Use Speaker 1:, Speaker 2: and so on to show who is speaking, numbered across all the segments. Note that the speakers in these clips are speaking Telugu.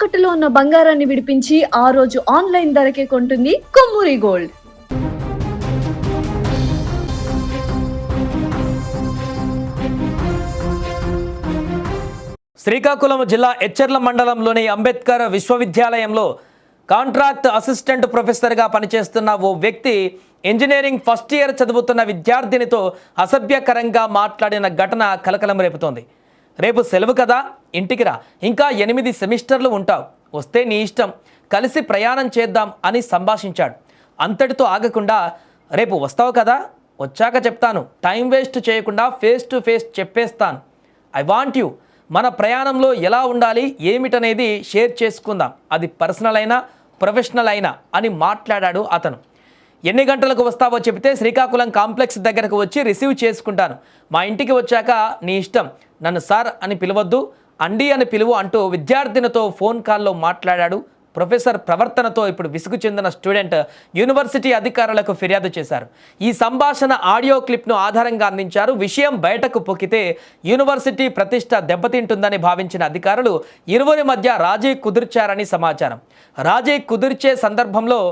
Speaker 1: తాకట్టులో ఉన్న బంగారాన్ని విడిపించి ఆ రోజు ఆన్లైన్ ధరకే కొంటుంది కొమ్మూరి గోల్డ్.
Speaker 2: శ్రీకాకుళం జిల్లా ఎచ్చెర్ల మండలంలోని అంబేద్కర్ విశ్వవిద్యాలయంలో కాంట్రాక్ట్ అసిస్టెంట్ ప్రొఫెసర్గా పనిచేస్తున్న ఓ వ్యక్తి ఇంజనీరింగ్ ఫస్ట్ ఇయర్ చదువుతున్న విద్యార్థినితో అసభ్యకరంగా మాట్లాడిన ఘటన కలకలం రేపుతోంది. రేపు సెలవు కదా, ఇంటికి రా, ఇంకా 8 సెమిస్టర్లు ఉంటావు, వస్తే నీ ఇష్టం, కలిసి ప్రయాణం చేద్దాం అని సంభాషించాడు. అంతటితో ఆగకుండా, రేపు వస్తావు కదా, వచ్చాక చెప్తాను, టైం వేస్ట్ చేయకుండా ఫేస్ టు ఫేస్ చెప్పేస్తాను, ఐ వాంట్ యూ, మన ప్రయాణంలో ఎలా ఉండాలి ఏమిటనేది షేర్ చేసుకుందాం, అది పర్సనల్ అయినా ప్రొఫెషనల్ అయినా అని మాట్లాడాడు అతను. ఎన్ని గంటలకు వస్తావో చెబితే శ్రీకాకుళం కాంప్లెక్స్ దగ్గరకు వచ్చి రిసీవ్ చేసుకుంటాను, మా ఇంటికి వచ్చాక నీ ఇష్టం, నన్ను సార్ అని పిలవద్దు, అండి అని పిలువు అంటూ విద్యార్థినితో ఫోన్ కాల్లో మాట్లాడాడు. ప్రొఫెసర్ ప్రవర్తనతో ఇప్పుడు విసుగు చెందిన స్టూడెంట్ యూనివర్సిటీ అధికారులకు ఫిర్యాదు చేశారు. ఈ సంభాషణ ఆడియో క్లిప్ను ఆధారంగా అందించారు. విషయం బయటకు పొక్కితే యూనివర్సిటీ ప్రతిష్ట దెబ్బతింటుందని భావించిన అధికారులు ఇరువురి మధ్య రాజీ కుదిర్చారని సమాచారం. రాజీ కుదిర్చే సందర్భంలో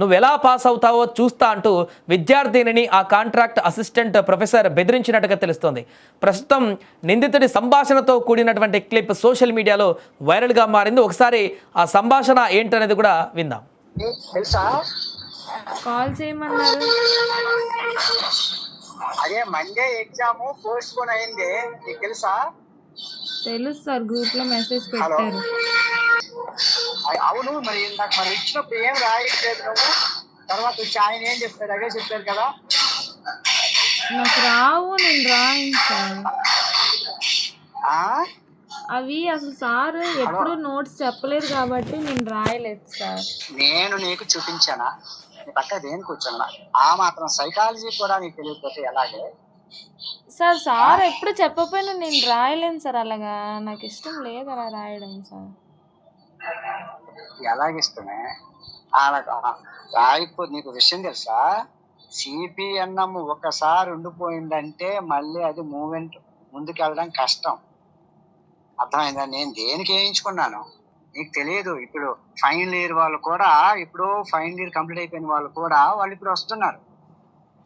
Speaker 2: నువ్వెలా పాస్ అవుతావో చూస్తా అంటూ విద్యార్థినిని ఆ కాంట్రాక్ట్ అసిస్టెంట్ ప్రొఫెసర్ బెదిరించినట్టుగా తెలుస్తోంది. ప్రస్తుతం నిందితుడి సంభాషణతో కూడినటువంటి క్లిప్ సోషల్ మీడియాలో వైరల్గా మారింది. ఒకసారి ఆ సంభాషణ ఏంటనేది కూడా విందాం.
Speaker 3: కాల్ చేయమన్నారు.
Speaker 4: అదే మండే ఎగ్జామ్ పోస్ట్ పోన్ అయింది, నీకు తెలుసా?
Speaker 3: తెలుసు సార్, గ్రూప్ లో మెసేజ్ పెట్టారు.
Speaker 4: అవును, మరి నాకు మరి ఇచ్చినప్పుడు ఏం రాయట్లేదు నువ్వు, తర్వాత వచ్చి ఆయన ఏం చెప్తారు, అదే చెప్పారు కదా.
Speaker 3: నాకు రావు, నేను రాయను సార్. అవి అసలు సార్ ఎప్పుడు నోట్స్ చెప్పలేదు కాబట్టి నేను రాయలేదు సార్.
Speaker 4: నేను నీకు చూపించానా, నీ పక్క దేనికి కూర్చున్నా, ఆ మాత్రం సైకాలజీ కూడా నీకు తెలియకపోతే ఎలాగే
Speaker 3: సార్? సార్ ఎప్పుడు చెప్పకపోయినా నేను రాయలేను సార్, అలాగా నాకు ఇష్టం లేదు అలా రాయడం సార్.
Speaker 4: ఎలాగిష్టమే రాయిపోతే, నీకు విషయం తెలుసా, సిపిఎన్ఎం ఒకసారి ఉండిపోయిందంటే మళ్ళీ అది మూవ్మెంట్ ముందుకు వెళ్ళడం కష్టం, అర్థమైందా? నేను దేనికి వేయించుకున్నాను నీకు తెలియదు. ఇప్పుడు ఫైనల్ ఇయర్ వాళ్ళు కూడా, ఇప్పుడు ఫైనల్ ఇయర్ కంప్లీట్ అయిపోయిన వాళ్ళు కూడా వాళ్ళు ఇప్పుడు వస్తున్నారు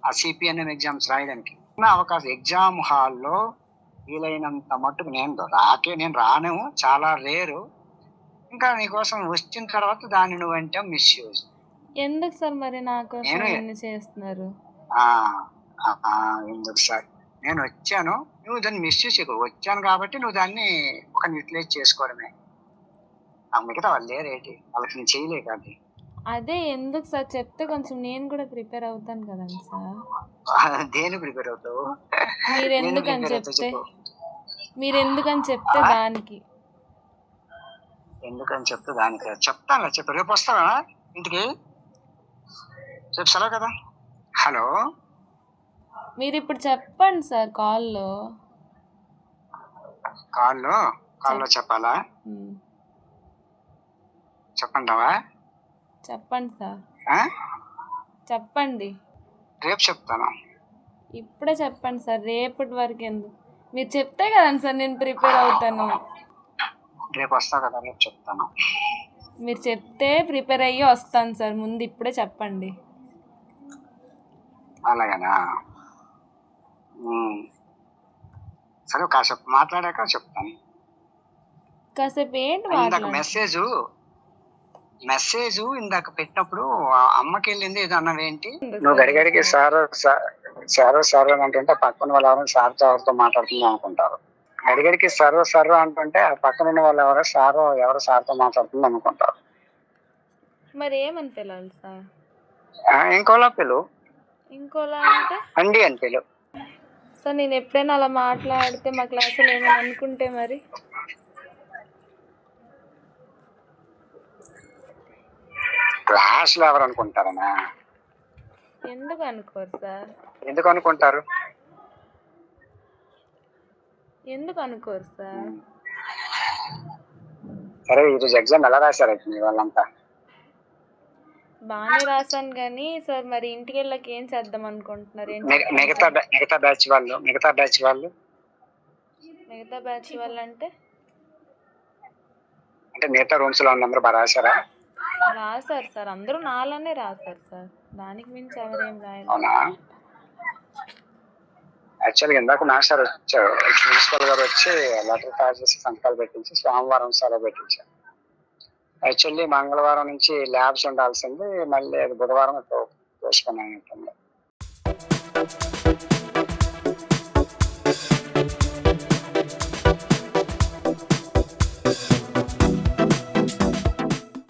Speaker 4: ఆ సిపిఎన్ఎం ఎగ్జామ్స్ రాయడానికి. అవకాశం ఎగ్జామ్ హాల్లో వీలైనంత మట్టుకు నేను రాను, చాలా రేరు. ఇంకా నీకోసం వచ్చిన తర్వాత దాన్ని నువ్వంటే మిస్యూజ్
Speaker 3: ఎందుకు సార్ మరి నా కోసం ఎన్ని చేస్తున్నారు?
Speaker 4: ఎందుకు సార్, నేను వచ్చాను, నువ్వు దాన్ని మిస్యూజ్ చేయకు, వచ్చాను కాబట్టి నువ్వు దాన్ని ఒక యూటిలైజ్ చేసుకోవడమే, మిగతా వాళ్ళు లేరేటి, వాళ్ళకి నేను చేయలే కాబట్టి.
Speaker 3: అదే ఎందుకు సార్ చెప్తే కొంచెం నేను కూడా ప్రిపేర్ అవుతాను కదండి సార్.
Speaker 4: దేని ప్రిపేర్ అవుతావు?
Speaker 3: మీరెందుకని చెప్తే దానికి
Speaker 4: ఎందుకని చెప్తే దానికి చెప్తాను. చెప్పు, రేపు వస్తావా ఇంటికి? రేపు సెలవు కదా. హలో,
Speaker 3: మీరు ఇప్పుడు చెప్పండి సార్ కాల్లో
Speaker 4: చెప్పాలా? చెప్పంటావా?
Speaker 3: చెప్పండి సార్, చెప్పండి.
Speaker 4: రేపు చెప్తాను.
Speaker 3: ఇప్పుడే చెప్పండి సార్, రేపటి వరకు ఎందుకు? మీరు చెప్తే కదండి సార్ నేను ప్రిపేర్ అవుతాను.
Speaker 4: రేపు వస్తావు కదా, రేపు చెప్తాను.
Speaker 3: మీరు చెప్తే ప్రిపేర్ అయ్యి వస్తాను సార్, ముందు ఇప్పుడే చెప్పండి.
Speaker 4: అలాగనా? సరే, కాసేపు మాట్లాడాక చెప్తాను.
Speaker 3: కాసేపు ఏంటి
Speaker 4: మెసేజ్ ఇందాక పెట్టినప్పుడు అమ్మకి వెళ్ళింది ఏదో అన్నవేంటి? నువ్వు గడిగడికి సారో అని అంటుంటే పక్కన వాళ్ళు ఎవరైనా ఎవరితో మాట్లాడుతుందో అనుకుంటారు. గడిగడికి సర్వ అంటుంటే ఆ పక్కన ఉన్న వాళ్ళు ఎవరో సార్తో మాట్లాడుతుందో అనుకుంటారు.
Speaker 3: మరి ఏమని పిలవాలి సార్?
Speaker 4: ఇంకోలా
Speaker 3: అంటే
Speaker 4: అండి అని పిలు
Speaker 3: సార్. నేను ఎప్పుడైనా అలా మాట్లాడితే మా క్లాసులో ఏమైనా అనుకుంటే మరి?
Speaker 4: క్లాసులో ఎవరు అనుకుంటారనా?
Speaker 3: ఎందుకు అనుకోరు సార్?
Speaker 4: ఎందుకు అనుకుంటారు సార్? సరే, ఈరోజు ఎగ్జామ్ ఎలా రాశారు మీ వాళ్ళంతా?
Speaker 3: బాగానే రాశాను కానీ సార్, మరి ఇంటికి వెళ్ళాక ఏం చేద్దాం అనుకుంటున్నారు?
Speaker 4: మిగతా బ్యాచ్ వాళ్ళు
Speaker 3: అంటే
Speaker 4: అంటే మిగతా రూమ్స్ లో ఉన్నందరూ బాగా రాశారా?
Speaker 3: రాశారు సార్, అందరూ నాలానే రాశారు సార్, దానికి మించి ఎవరేం రాయలేదు.
Speaker 4: అవునా? యాక్చువల్గా ఇందాక మాస్టర్ వచ్చారు, ప్రిన్సిపల్ గారు వచ్చి లెటర్ తయారు చేసి సంతకాలు పెట్టించి సోమవారం సెలవు పెట్టించారు. యాక్చువల్లీ మంగళవారం నుంచి ల్యాబ్స్ ఉండాల్సింది, మళ్ళీ అది బుధవారం పోస్ట్ పోన్ అయినట్టుంది.